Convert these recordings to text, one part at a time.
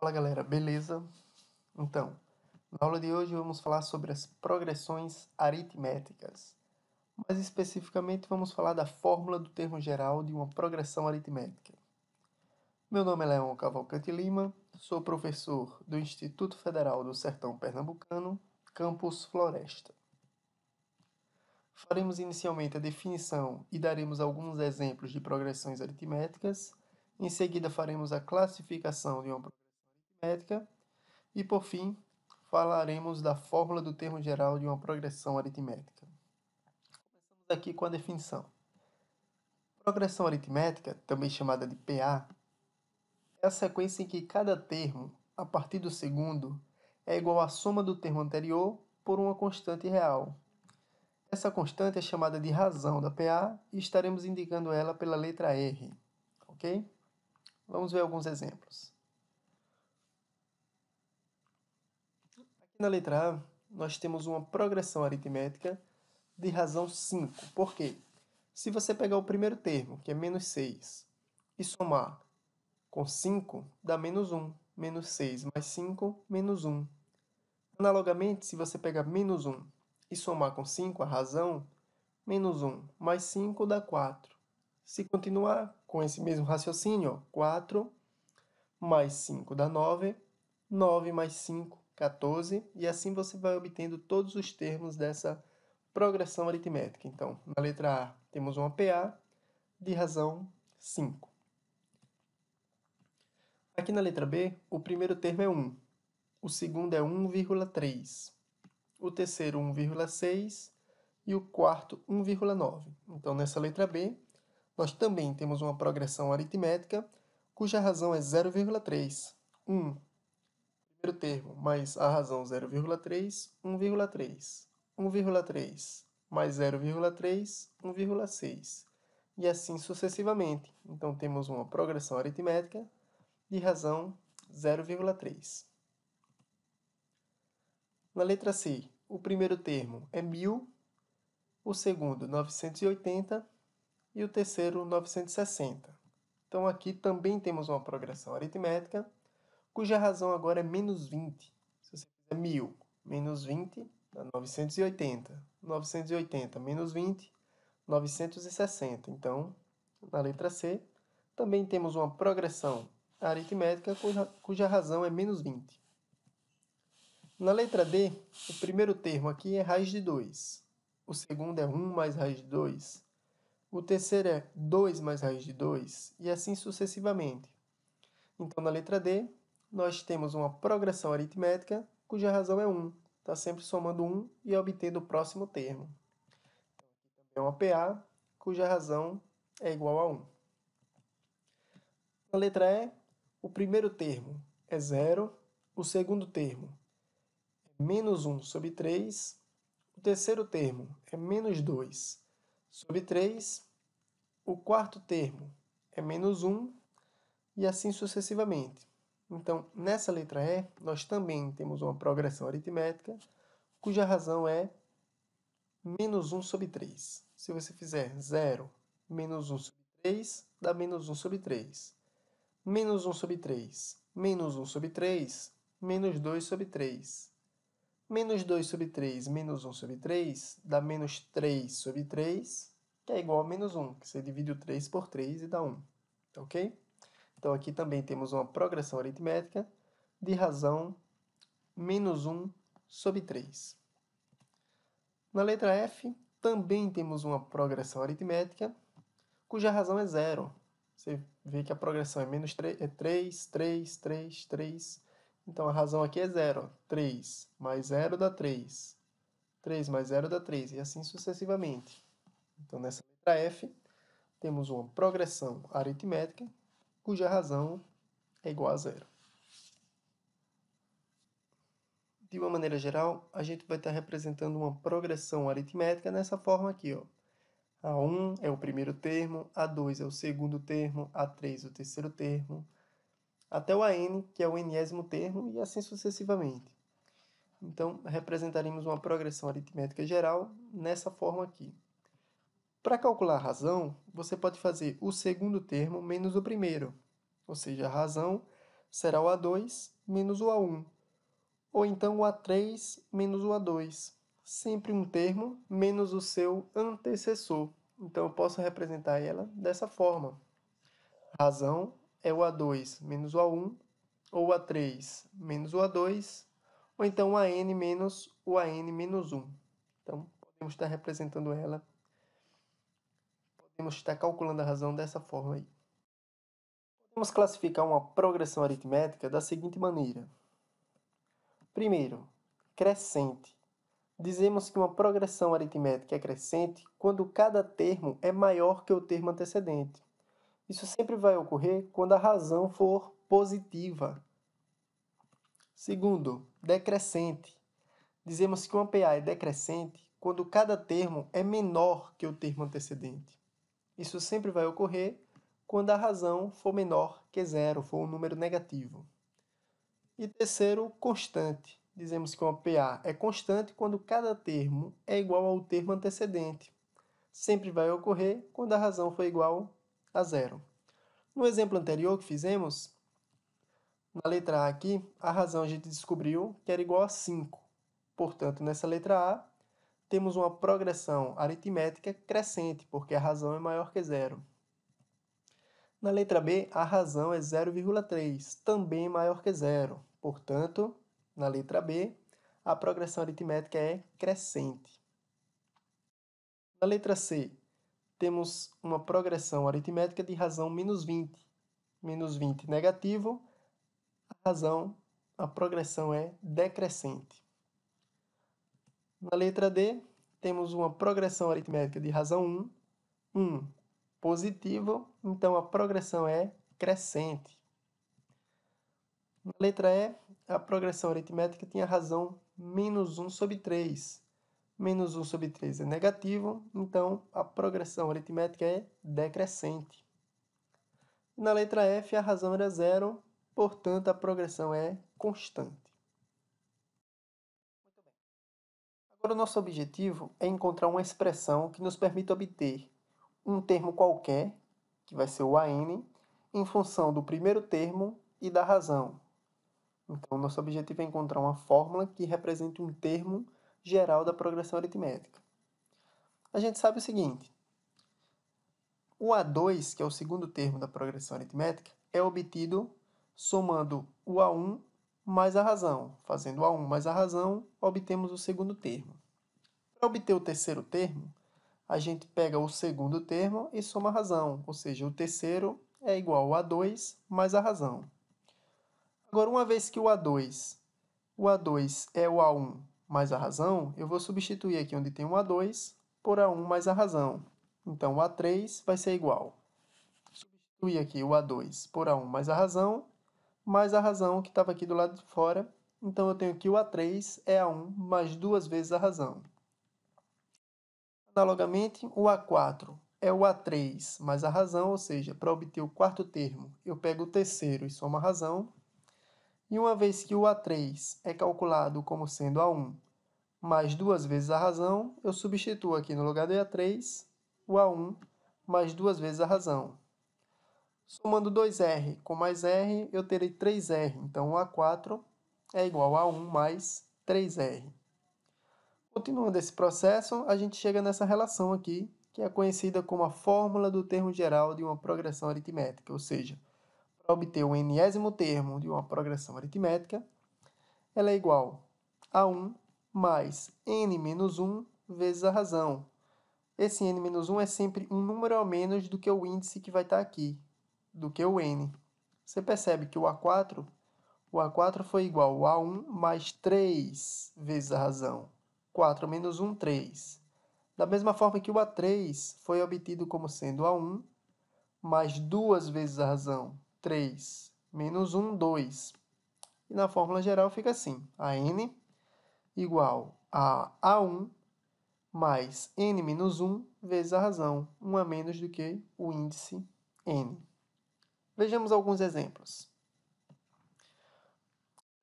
Fala galera, beleza? Então, na aula de hoje vamos falar sobre as progressões aritméticas. Mais especificamente, vamos falar da fórmula do termo geral de uma progressão aritmética. Meu nome é Leon Cavalcante Lima, sou professor do Instituto Federal do Sertão Pernambucano, campus Floresta. Faremos inicialmente a definição e daremos alguns exemplos de progressões aritméticas. Em seguida, faremos a classificação de uma progressão aritmética. E, por fim, falaremos da fórmula do termo geral de uma progressão aritmética. Começamos aqui com a definição. Progressão aritmética, também chamada de PA, é a sequência em que cada termo, a partir do segundo, é igual à soma do termo anterior por uma constante real. Essa constante é chamada de razão da PA e estaremos indicando ela pela letra R, ok? Vamos ver alguns exemplos. Aqui na letra A, nós temos uma progressão aritmética de razão 5. Por quê? Se você pegar o primeiro termo, que é menos 6, e somar com 5, dá menos 1. Menos 6 mais 5, menos 1. Analogamente, se você pegar menos 1 e somar com 5, a razão, menos 1 mais 5 dá 4. Se continuar com esse mesmo raciocínio, 4 mais 5 dá 9, 9 mais 5, 14, e assim você vai obtendo todos os termos dessa progressão aritmética. Então, na letra A, temos uma PA de razão 5. Aqui na letra B, o primeiro termo é 1, o segundo é 1,3, o terceiro 1,6 e o quarto 1,9. Então, nessa letra B, nós também temos uma progressão aritmética cuja razão é 0,3. 1, primeiro termo, mais a razão 0,3, 1,3. 1,3 mais 0,3, 1,6. E assim sucessivamente. Então, temos uma progressão aritmética de razão 0,3. Na letra C, o primeiro termo é 1000, o segundo 980 e o terceiro 960. Então, aqui também temos uma progressão aritmética cuja razão agora é menos 20. Se você fizer 1000 menos 20, dá 980. 980 menos 20, 960. Então, na letra C, também temos uma progressão aritmética cuja razão é menos 20. Na letra D, o primeiro termo aqui é raiz de 2. O segundo é 1 mais raiz de 2. O terceiro é 2 mais raiz de 2. E assim sucessivamente. Então, na letra D, nós temos uma progressão aritmética cuja razão é 1. Está sempre somando 1 e obtendo o próximo termo. Então, aqui também é uma PA cuja razão é igual a 1. Na letra E, o primeiro termo é 0, o segundo termo é menos 1 sobre 3, o terceiro termo é menos 2 sobre 3, o quarto termo é menos 1 e assim sucessivamente. Então, nessa letra E, nós também temos uma progressão aritmética cuja razão é menos 1 sobre 3. Se você fizer 0 menos 1 sobre 3, dá menos 1 sobre 3. Menos 1 sobre 3, menos 1 sobre 3, menos 2 sobre 3. Menos 2 sobre 3, menos 1 sobre 3, dá menos 3 sobre 3, que é igual a menos 1, que você divide o 3 por 3 e dá 1. Ok? Então, aqui também temos uma progressão aritmética de razão menos 1 sobre 3. Na letra F, também temos uma progressão aritmética cuja razão é 0. Você vê que a progressão é menos 3, é 3, 3, 3, 3. Então, a razão aqui é 0. 3 mais 0 dá 3. 3 mais 0 dá 3. E assim sucessivamente. Então, nessa letra F, temos uma progressão aritmética cuja razão é igual a 0. De uma maneira geral, a gente vai estar representando uma progressão aritmética nessa forma aqui, ó. A1 é o primeiro termo, A2 é o segundo termo, A3 é o terceiro termo, até o AN, que é o enésimo termo, e assim sucessivamente. Então, representaremos uma progressão aritmética geral nessa forma aqui. Para calcular a razão, você pode fazer o segundo termo menos o primeiro, ou seja, a razão será o A2 menos o A1, ou então o A3 menos o A2, sempre um termo menos o seu antecessor. Então, eu posso representar ela dessa forma. A razão é o A2 menos o A1, ou o A3 menos o A2, ou então o AN menos o AN menos 1. Então, podemos estar representando ela, podemos estar calculando a razão dessa forma aí. Podemos classificar uma progressão aritmética da seguinte maneira. Primeiro, crescente. Dizemos que uma progressão aritmética é crescente quando cada termo é maior que o termo antecedente. Isso sempre vai ocorrer quando a razão for positiva. Segundo, decrescente. Dizemos que uma PA é decrescente quando cada termo é menor que o termo antecedente. Isso sempre vai ocorrer quando a razão for menor que zero, for um número negativo. E terceiro, constante. Dizemos que uma PA é constante quando cada termo é igual ao termo antecedente. Sempre vai ocorrer quando a razão for igual a zero. No exemplo anterior que fizemos, na letra A aqui, a razão a gente descobriu que era igual a 5. Portanto, nessa letra A, temos uma progressão aritmética crescente, porque a razão é maior que zero. Na letra B, a razão é 0,3, também maior que zero. Portanto, na letra B, a progressão aritmética é crescente. Na letra C, temos uma progressão aritmética de razão menos 20. Menos 20 negativo, a progressão é decrescente. Na letra D, temos uma progressão aritmética de razão 1 positivo, então a progressão é crescente. Na letra E, a progressão aritmética tem a razão menos 1 sobre 3. Menos 1 sobre 3 é negativo, então a progressão aritmética é decrescente. Na letra F, a razão era zero, portanto a progressão é constante. Agora, o nosso objetivo é encontrar uma expressão que nos permita obter um termo qualquer, que vai ser o AN, em função do primeiro termo e da razão. Então, nosso objetivo é encontrar uma fórmula que represente um termo geral da progressão aritmética. A gente sabe o seguinte: o A2, que é o segundo termo da progressão aritmética, é obtido somando o A1 mais a razão. Fazendo o A1 mais a razão, obtemos o segundo termo. Para obter o terceiro termo, a gente pega o segundo termo e soma a razão, ou seja, o terceiro é igual ao A2 mais a razão. Agora, uma vez que o A2 é o A1 mais a razão, eu vou substituir aqui onde tem o A2 por A1 mais a razão. Então, o A3 vai ser igual. Substituir aqui o A2 por A1 mais a razão que estava aqui do lado de fora. Então, eu tenho que o A3 é A1 mais duas vezes a razão. Analogamente, o A4 é o A3 mais a razão, ou seja, para obter o quarto termo, eu pego o terceiro e somo a razão. E uma vez que o A3 é calculado como sendo A1 mais duas vezes a razão, eu substituo aqui no lugar do A3 o A1 mais duas vezes a razão. Somando 2R com mais R, eu terei 3R. Então, o A4 é igual a 1 mais 3R. Continuando esse processo, a gente chega nessa relação aqui, que é conhecida como a fórmula do termo geral de uma progressão aritmética, ou seja, para obter o enésimo termo de uma progressão aritmética, ela é igual a 1 mais n menos 1 vezes a razão. Esse n menos 1 é sempre um número a menos do que o índice que vai estar aqui, do que o n. Você percebe que o A4 foi igual a 1 mais 3 vezes a razão. 4 menos 1, 3. Da mesma forma que o A3 foi obtido como sendo A1 mais duas vezes a razão. 3 menos 1, 2. E na fórmula geral fica assim: AN igual a A1 mais n menos 1 vezes a razão, 1 a menos do que o índice n. Vejamos alguns exemplos.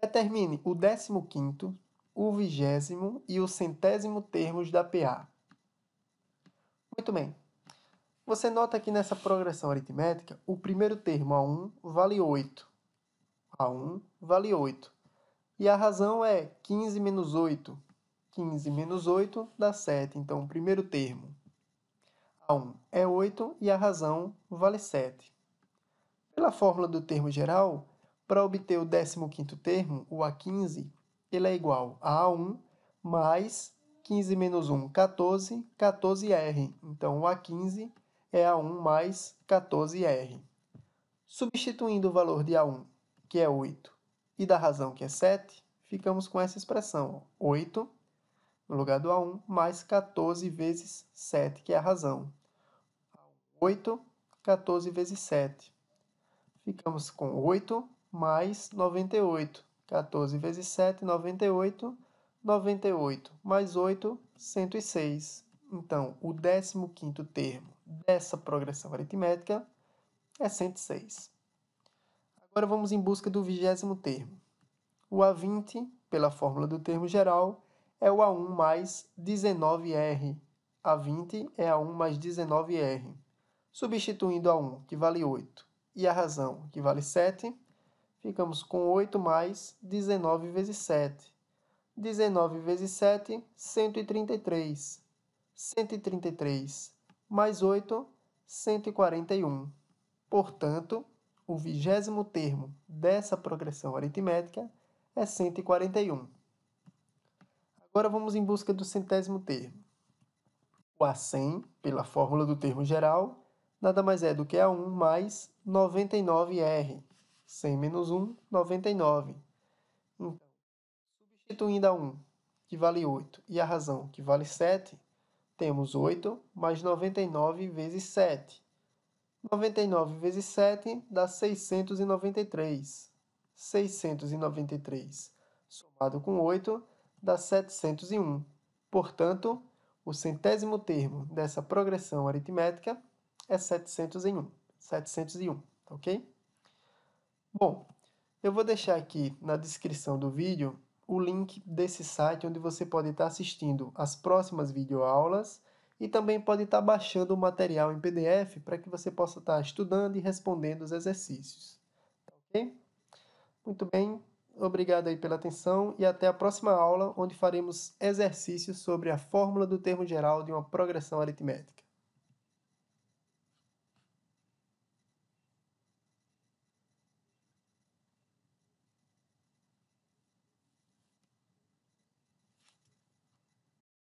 Determine o 15º, o 20º e o 100º termos da PA. Muito bem. Você nota que nessa progressão aritmética, o primeiro termo, A1, vale 8. A1 vale 8. E a razão é 15 menos 8. 15 menos 8 dá 7. Então, o primeiro termo, A1 é 8 e a razão vale 7. Pela fórmula do termo geral, para obter o 15º termo, o A15, ele é igual a A1 mais 15 menos 1, 14, 14R. Então, o A15 é A1 mais 14R. Substituindo o valor de A1, que é 8, e da razão, que é 7, ficamos com essa expressão, 8 no lugar do A1, mais 14 vezes 7, que é a razão. 8, 14 vezes 7. Ficamos com 8 mais 98. 14 vezes 7, 98. 98 mais 8, 106. Então, o 15º termo dessa progressão aritmética é 106. Agora vamos em busca do 20º termo. O A20, pela fórmula do termo geral, é o A1 mais 19R. A20 é A1 mais 19R. Substituindo A1, que vale 8, e a razão, que vale 7, ficamos com 8 mais 19 vezes 7. 19 vezes 7, 133. 133 mais 8, 141. Portanto, o 20º termo dessa progressão aritmética é 141. Agora vamos em busca do 100º termo. O A100, pela fórmula do termo geral, nada mais é do que A1 mais 99R. 100 menos 1, 99. Então, substituindo A1, que vale 8, e a razão, que vale 7, temos 8 mais 99 vezes 7. 99 vezes 7 dá 693. 693 somado com 8 dá 701. Portanto, o 100º termo dessa progressão aritmética é 701. 701, ok? Bom, eu vou deixar aqui na descrição do vídeo o link desse site onde você pode estar assistindo as próximas videoaulas e também pode estar baixando o material em PDF para que você possa estar estudando e respondendo os exercícios. Ok? Muito bem, obrigado aí pela atenção e até a próxima aula, onde faremos exercícios sobre a fórmula do termo geral de uma progressão aritmética.